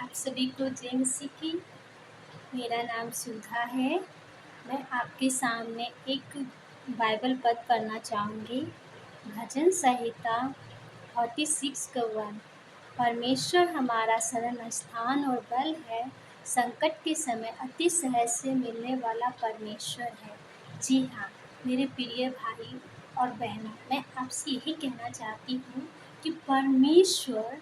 आप सभी को जय मसीह की। मेरा नाम सुधा है। मैं आपके सामने एक बाइबल पद पढ़ना चाहूँगी। भजन संहिता 46 का 1। परमेश्वर हमारा शरण स्थान और बल है, संकट के समय अति सहज से मिलने वाला परमेश्वर है। जी हाँ मेरे प्रिय भाई और बहनों, मैं आपसे यही कहना चाहती हूँ कि परमेश्वर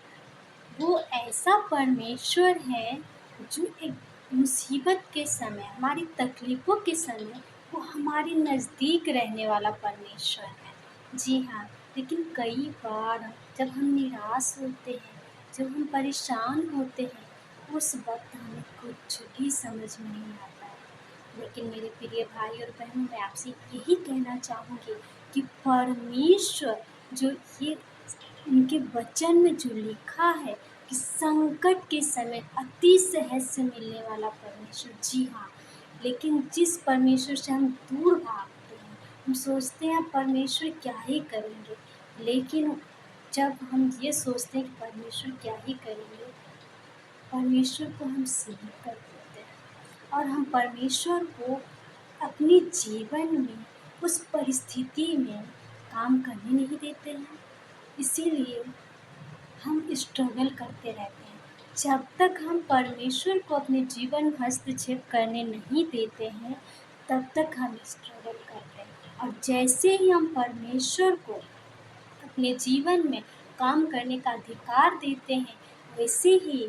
वो ऐसा परमेश्वर है जो एक मुसीबत के समय, हमारी तकलीफ़ों के समय वो हमारे नज़दीक रहने वाला परमेश्वर है। जी हाँ, लेकिन कई बार जब हम निराश होते हैं, जब हम परेशान होते हैं, उस वक़्त हमें कुछ भी समझ में नहीं आता है। लेकिन मेरे प्रिय भाई और बहनों, मैं आपसे यही कहना चाहूँगी कि परमेश्वर जो ये उनके वचन में जो लिखा है कि संकट के समय अति सहज से मिलने वाला परमेश्वर, जी हाँ। लेकिन जिस परमेश्वर से हम दूर भागते हैं, हम सोचते हैं परमेश्वर क्या ही करेंगे, लेकिन जब हम ये सोचते हैं कि परमेश्वर क्या ही करेंगे, परमेश्वर को हम सीमित कर देते हैं और हम परमेश्वर को अपने जीवन में उस परिस्थिति में काम करने नहीं देते हैं। इसीलिए हम स्ट्रगल करते रहते हैं। जब तक हम परमेश्वर को अपने जीवन में हस्तक्षेप करने नहीं देते हैं, तब तक हम स्ट्रगल करते हैं। और जैसे ही हम परमेश्वर को अपने जीवन में काम करने का अधिकार देते हैं, वैसे ही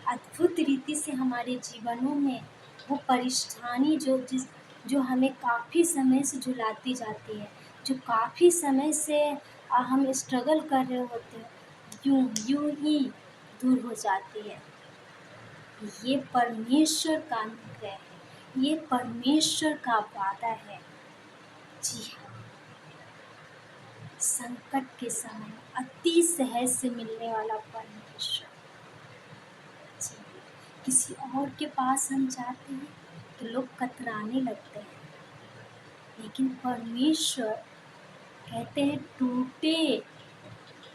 अद्भुत रीति से हमारे जीवनों में वो परेशानी जो हमें काफ़ी समय से झुलाती जाती है, जो काफ़ी समय से हम स्ट्रगल कर रहे होते हैं, यूं ही दूर हो जाती है। ये परमेश्वर का अनुग्रह है, ये परमेश्वर का वादा है। जी हाँ, संकट के समय अति सहज से मिलने वाला परमेश्वर। जी, किसी और के पास हम जाते हैं तो लोग कतराने लगते हैं, लेकिन परमेश्वर कहते हैं टूटे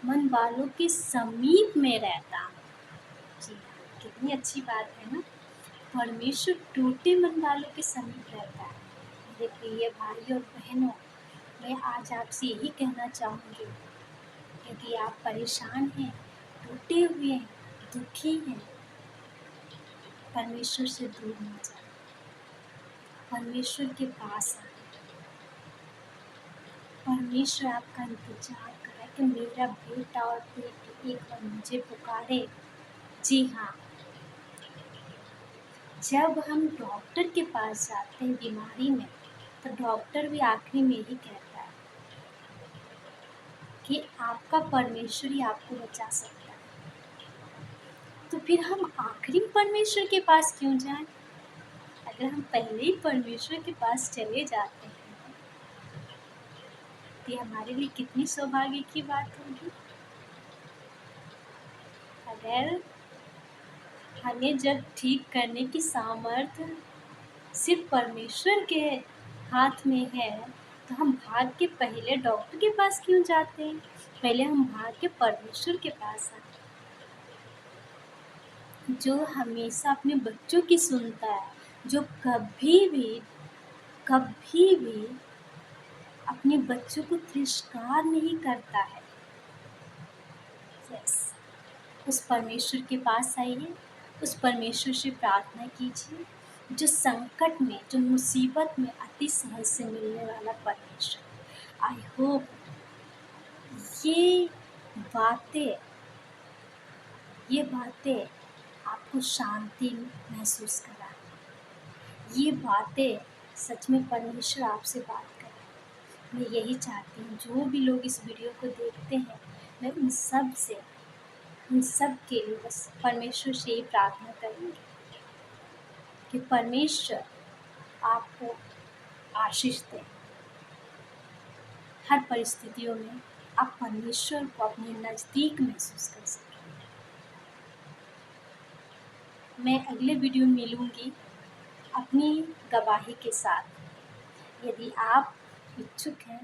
मन वालों के समीप में रहता। जी हाँ, कितनी अच्छी बात है ना। परमेश्वर टूटे मन वालों के समीप रहता है। मेरे प्रिय भाई और बहनों, मैं आज आपसे यही कहना चाहूँगी, यदि आप परेशान हैं, टूटे हुए हैं, दुखी हैं, परमेश्वर से दूर न जाएं, परमेश्वर के पास आएं। परमेश्वर आपका इंतजार कर रहा है कि मेरा बेटा और बेटी एक बार मुझे पुकारे। जी हाँ, जब हम डॉक्टर के पास जाते हैं बीमारी में, तो डॉक्टर भी आखिरी में ही कहता है कि आपका परमेश्वर ही आपको बचा सकता है। तो फिर हम आखिरी में परमेश्वर के पास क्यों जाएं? अगर हम पहले ही परमेश्वर के पास चले जाते हैं, तो ये हमारे लिए कितनी सौभाग्य की बात होगी। अगर हमें जब ठीक करने की सामर्थ्य सिर्फ परमेश्वर के हाथ में है, तो हम भाग के पहले डॉक्टर के पास क्यों जाते हैं? पहले हम भाग के परमेश्वर के पास आते हैं, जो हमेशा अपने बच्चों की सुनता है, जो कभी भी अपने बच्चों को तिरस्कार नहीं करता है। यस, उस परमेश्वर के पास आइए, उस परमेश्वर से प्रार्थना कीजिए, जो संकट में, जो मुसीबत में अति सहज से मिलने वाला परमेश्वर। आई होप ये बातें आपको शांति महसूस कराएं। ये बातें सच में परमेश्वर आपसे बात करें। मैं यही चाहती हूँ, जो भी लोग इस वीडियो को देखते हैं, मैं उन सब के लिए बस परमेश्वर से ही प्रार्थना करूँगी कि परमेश्वर आपको आशीष दें। हर परिस्थितियों में आप परमेश्वर को अपने नज़दीक महसूस कर सकें। मैं अगले वीडियो में मिलूँगी अपनी गवाही के साथ। यदि आप इच्छुक हैं